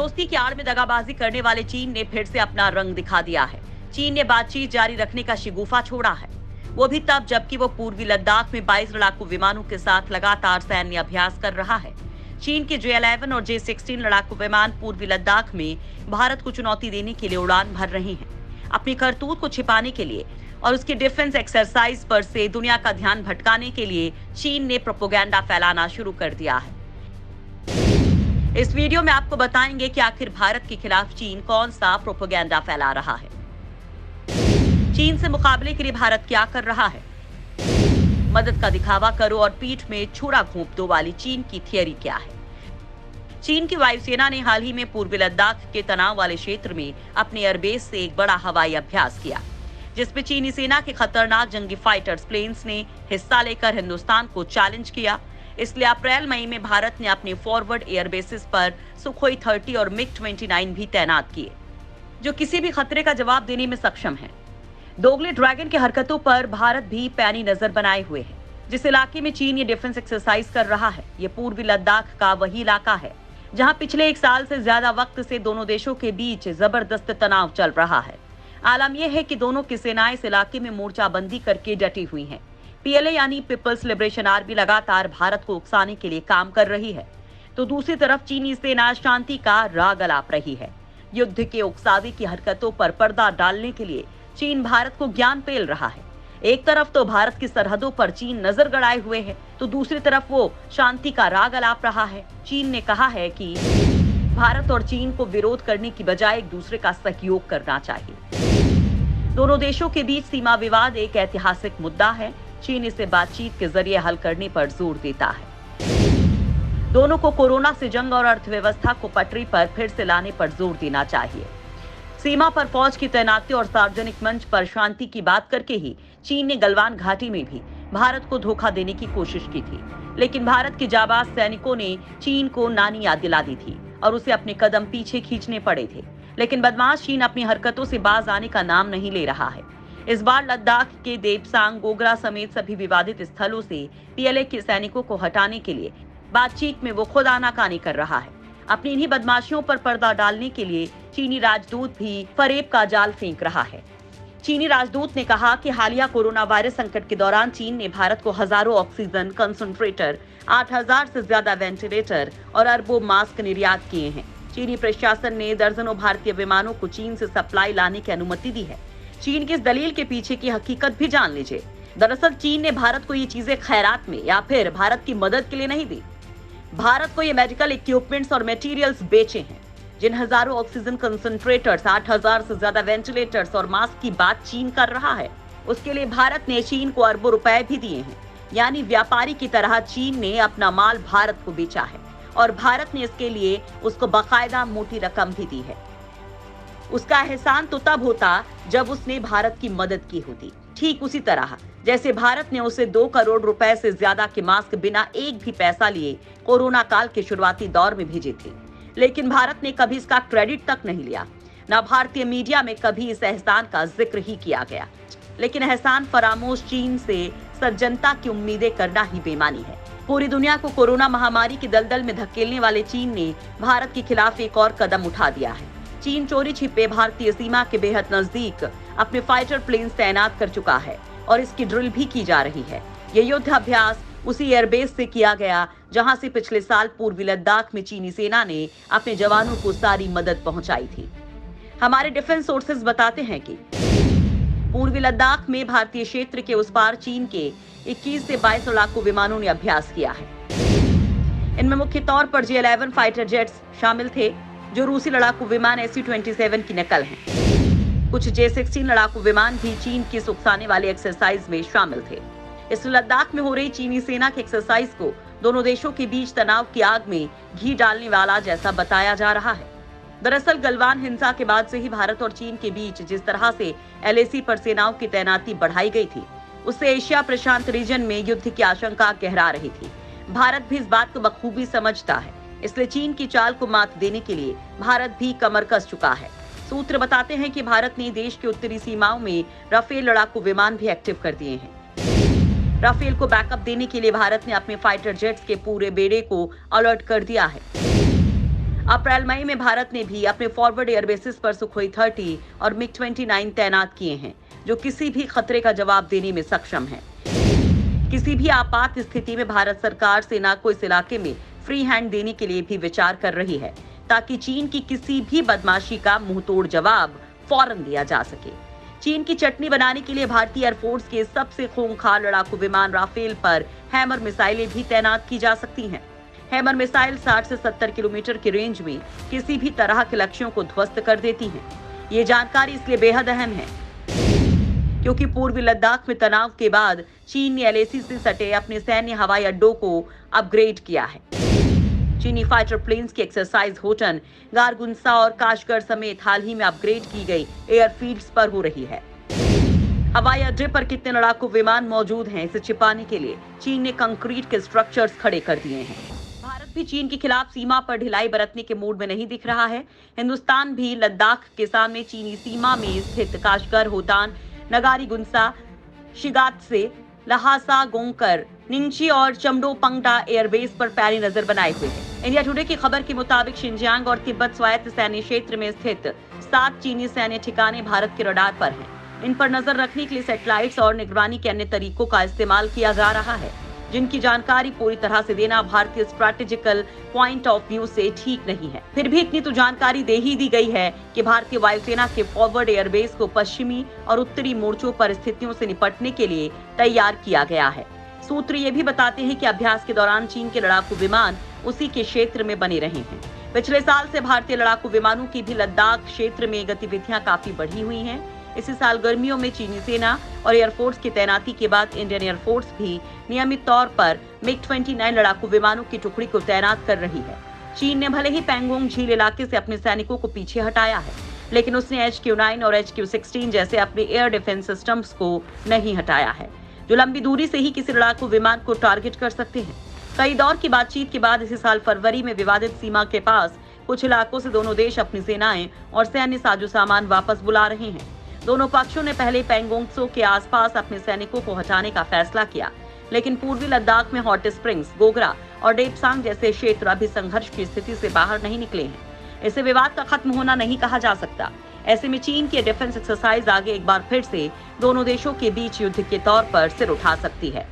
दोस्ती की आड़ में दगाबाजी करने वाले चीन ने फिर से अपना रंग दिखा दिया है। चीन ने बातचीत जारी रखने का शिगूफा छोड़ा है, वो भी तब जबकि वो पूर्वी लद्दाख में 22 लड़ाकू विमानों के साथ लगातार सैन्य अभ्यास कर रहा है। चीन के J-11 और J-16 लड़ाकू विमान पूर्वी लद्दाख में भारत को चुनौती देने के लिए उड़ान भर रहे हैं। अपनी करतूत को छिपाने के लिए और उसकी डिफेंस एक्सरसाइज पर से दुनिया का ध्यान भटकाने के लिए चीन ने प्रोपेगेंडा फैलाना शुरू कर दिया है। इस वीडियो में आपको बताएंगे कि आखिर भारत के खिलाफ चीन कौन सा प्रोपेगेंडा फैला रहा है। चीन से मुकाबले के लिए भारत क्या कर रहा है, मदद का दिखावा करो और पीठ में छुरा घोंप दो वाली चीन की थियरी क्या है। चीन की वायुसेना ने हाल ही में पूर्वी लद्दाख के तनाव वाले क्षेत्र में अपने एयरबेस से एक बड़ा हवाई अभ्यास किया, जिसमें चीनी सेना के खतरनाक जंगी फाइटर्स प्लेन्स ने हिस्सा लेकर हिंदुस्तान को चैलेंज किया। इसलिए अप्रैल मई में भारत ने अपने फॉरवर्ड एयरबेसिस पर सुखोई 30 और MiG-29 भी तैनात किए, जो किसी भी खतरे का जवाब देने में सक्षम हैं। दोगले ड्रैगन की हरकतों पर भारत भी पैनी नजर बनाए हुए है। जिस इलाके में चीन ये डिफेंस एक्सरसाइज कर रहा है, ये पूर्वी लद्दाख का वही इलाका है जहां पिछले एक साल से ज्यादा वक्त से दोनों देशों के बीच जबरदस्त तनाव चल रहा है। आलम यह है कि दोनों की सेनाएं इस इलाके में मोर्चाबंदी करके डटी हुई हैं। PLA यानी पीपल्स लिबरेशन आर्मी लगातार भारत को उकसाने के लिए काम कर रही है, तो दूसरी तरफ चीनी सेना शांति का राग अलाप रही है। युद्ध के उकसावे की हरकतों पर पर्दा डालने के लिए चीन भारत को ज्ञान पेल रहा है। एक तरफ तो भारत की सरहदों पर चीन नजर गड़ाए हुए है, तो दूसरी तरफ वो शांति का राग अलाप रहा है। चीन ने कहा है कि भारत और चीन को विरोध करने की बजाय एक दूसरे का सहयोग करना चाहिए। दोनों देशों के बीच सीमा विवाद एक ऐतिहासिक मुद्दा है। चीन इसे बातचीत के जरिए हल करने पर जोर देता है। दोनों को कोरोना से जंग और अर्थव्यवस्था को पटरी पर फिर से लाने पर जोर देना चाहिए। सीमा पर फौज की तैनाती और सार्वजनिक मंच पर शांति की बात करके ही चीन ने गलवान घाटी में भी भारत को धोखा देने की कोशिश की थी, लेकिन भारत के जाबाज सैनिकों ने चीन को नानी याद दिला दी थी और उसे अपने कदम पीछे खींचने पड़े थे। लेकिन बदमाश चीन अपनी हरकतों से बाज आने का नाम नहीं ले रहा है। इस बार लद्दाख के देपसांग, गोगरा समेत सभी विवादित स्थलों से PLA के सैनिकों को हटाने के लिए बातचीत में वो खुद आनाकानी कर रहा है। अपनी इन्हीं बदमाशियों पर पर्दा डालने के लिए चीनी राजदूत भी फरेब का जाल फेंक रहा है। चीनी राजदूत ने कहा कि हालिया कोरोना वायरस संकट के दौरान चीन ने भारत को हजारों ऑक्सीजन कंसंट्रेटर, 8000 से ज्यादा वेंटिलेटर और अरबों मास्क निर्यात किए हैं। चीनी प्रशासन ने दर्जनों भारतीय विमानों को चीन से सप्लाई लाने की अनुमति दी है। चीन की इस दलील के पीछे की हकीकत भी जान लीजिए। दरअसल चीन ने भारत को ये चीजें खैरात में या फिर भारत की मदद के लिए नहीं दी। भारत को ये मेडिकल इक्विपमेंट्स और मटेरियल्स बेचे हैं। जिन हजारों ऑक्सीजन कंसंट्रेटर्स, 8000 से ज्यादा वेंटिलेटर्स और मास्क की बात चीन कर रहा है, उसके लिए भारत ने चीन को अरबों रुपए भी दिए हैं। यानी व्यापारी की तरह चीन ने अपना माल भारत को बेचा है और भारत ने इसके लिए उसको बाकायदा मोटी रकम भी दी है। उसका एहसान तो तब होता जब उसने भारत की मदद की होती। ठीक उसी तरह जैसे भारत ने उसे 2 करोड़ रुपए से ज्यादा के मास्क बिना एक भी पैसा लिए कोरोना काल के शुरुआती दौर में भेजे थे, लेकिन भारत ने कभी इसका क्रेडिट तक नहीं लिया। न भारतीय मीडिया में कभी इस एहसान का जिक्र ही किया गया। लेकिन एहसान फरामोश चीन से सज्जनता की उम्मीदें करना ही बेईमानी है। पूरी दुनिया को कोरोना महामारी की दलदल में धकेलने वाले चीन ने भारत के खिलाफ एक और कदम उठा दिया है। चीन चोरी छिपे भारतीय सीमा के बेहद नजदीक अपने फाइटर प्लेन्स तैनात कर चुका है और इसकी ड्रिल भी की जा रही है। ये युद्ध अभ्यास उसी एयरबेस से किया गया जहां से पिछले साल पूर्वी लद्दाख में चीनी सेना ने अपने जवानों को सारी मदद पहुंचाई थी। हमारे डिफेंस सोर्सेज बताते हैं कि पूर्वी लद्दाख में भारतीय क्षेत्र के उस पार चीन के 21 से 22 लड़ाकू विमानों ने अभ्यास किया है। इनमें मुख्य तौर पर J-11 फाइटर जेट्स शामिल थे, जो रूसी लड़ाकू विमान Su-27 की नकल हैं। कुछ J-16 लड़ाकू विमान भी चीन की उकसाने वाली एक्सरसाइज में शामिल थे। इस लद्दाख में हो रही चीनी सेना की एक्सरसाइज को दोनों देशों के बीच तनाव की आग में घी डालने वाला जैसा बताया जा रहा है। दरअसल गलवान हिंसा के बाद से ही भारत और चीन के बीच जिस तरह से LAC पर सेनाओं की तैनाती बढ़ाई गई थी, उससे एशिया प्रशांत रीजन में युद्ध की आशंका गहरा रही थी। भारत भी इस बात को बखूबी समझता है, इसलिए चीन की चाल को मात देने के लिए भारत भी कमर कस चुका है। सूत्र बताते हैं कि भारत ने देश की उत्तरी सीमाओं में राफेल लड़ाकू विमान भी एक्टिव कर दिए हैं। राफेल को बैकअप देने के लिए भारत ने अपने फाइटर जेट्स के पूरे बेड़े को अलर्ट कर दिया है। अप्रैल मई में भारत ने भी अपने फॉरवर्ड एयर बेसिस पर सुखोई 30 और मिग-29 तैनात किए हैं, जो किसी भी खतरे का जवाब देने में सक्षम हैं। किसी भी आपात स्थिति में भारत सरकार सेना को इस इलाके में फ्री हैंड देने के लिए भी विचार कर रही है, ताकि चीन की किसी भी बदमाशी का मुंहतोड़ जवाब फौरन दिया जा सके। चीन की चटनी बनाने के लिए भारतीय एयरफोर्स के सबसे खूंखार लड़ाकू विमान राफेल पर हैमर मिसाइलें भी तैनात की जा सकती हैं। हैमर मिसाइल 60 से 70 किलोमीटर की रेंज में किसी भी तरह के लक्ष्यों को ध्वस्त कर देती हैं। ये जानकारी इसलिए बेहद अहम है क्योंकि पूर्वी लद्दाख में तनाव के बाद चीन ने एलएसी से सटे अपने सैन्य हवाई अड्डों को अपग्रेड किया है। चीनी फाइटर प्लेन्स की एक्सरसाइज होटन, गारगुंसा और काशगर समेत हाल ही में अपग्रेड की गई एयरफील्ड्स पर हो रही है। हवाई अड्डे पर कितने लड़ाकू विमान मौजूद हैं, इसे छिपाने के लिए चीन ने कंक्रीट के स्ट्रक्चर्स खड़े कर दिए हैं। भारत भी चीन के खिलाफ सीमा पर ढिलाई बरतने के मूड में नहीं दिख रहा है। हिंदुस्तान भी लद्दाख के सामने चीनी सीमा में स्थित Kashgar, Hotan, Ngari Gunsa, Shigatse, Lhasa, Gonggar, Nyingchi और चमडोपंगटा एयरबेस पर पैनी नजर बनाए हुए हैं। इंडिया टुडे की खबर के मुताबिक शिनजियांग और तिब्बत स्वायत्त सैन्य क्षेत्र में स्थित 7 चीनी सैन्य ठिकाने भारत के रडार पर हैं। इन पर नजर रखने के लिए सैटेलाइट्स और निगरानी के अन्य तरीकों का इस्तेमाल किया जा रहा है, जिनकी जानकारी पूरी तरह से देना भारतीय स्ट्रैटेजिकल पॉइंट ऑफ व्यू से ठीक नहीं है। फिर भी इतनी तो जानकारी दे ही दी गई है कि भारतीय वायुसेना के फॉरवर्ड एयरबेस को पश्चिमी और उत्तरी मोर्चों पर स्थितियों से निपटने के लिए तैयार किया गया है। सूत्र ये भी बताते हैं कि अभ्यास के दौरान चीन के लड़ाकू विमान उसी के क्षेत्र में बने रहे हैं। पिछले साल से भारतीय लड़ाकू विमानों की भी लद्दाख क्षेत्र में गतिविधियां काफी बढ़ी हुई हैं। इसी साल गर्मियों में चीनी सेना और एयरफोर्स की तैनाती के बाद इंडियन एयरफोर्स भी नियमित तौर पर मिग-29 लड़ाकू विमानों की टुकड़ी को तैनात कर रही है। चीन ने भले ही पैंगोंग झील इलाके से अपने सैनिकों को पीछे हटाया है, लेकिन उसने HQ-9 और HQ-16 जैसे अपने एयर डिफेंस सिस्टम्स को नहीं हटाया है, जो लंबी दूरी से ही किसी लड़ाकू विमान को टारगेट कर सकते हैं। कई दौर की बातचीत के बाद इसी साल फरवरी में विवादित सीमा के पास कुछ इलाकों से दोनों देश अपनी सेनाएं और सैन्य साजो सामान वापस बुला रहे हैं। दोनों पक्षों ने पहले पैंगोंग त्सो के आसपास अपने सैनिकों को हटाने का फैसला किया, लेकिन पूर्वी लद्दाख में हॉट स्प्रिंग्स, गोगरा और डेपसांग जैसे क्षेत्र अभी संघर्ष की स्थिति से बाहर नहीं निकले हैं। इसे विवाद का खत्म होना नहीं कहा जा सकता। ऐसे में चीन की डिफेंस एक्सरसाइज आगे एक बार फिर से दोनों देशों के बीच युद्ध के तौर पर सिर उठा सकती है।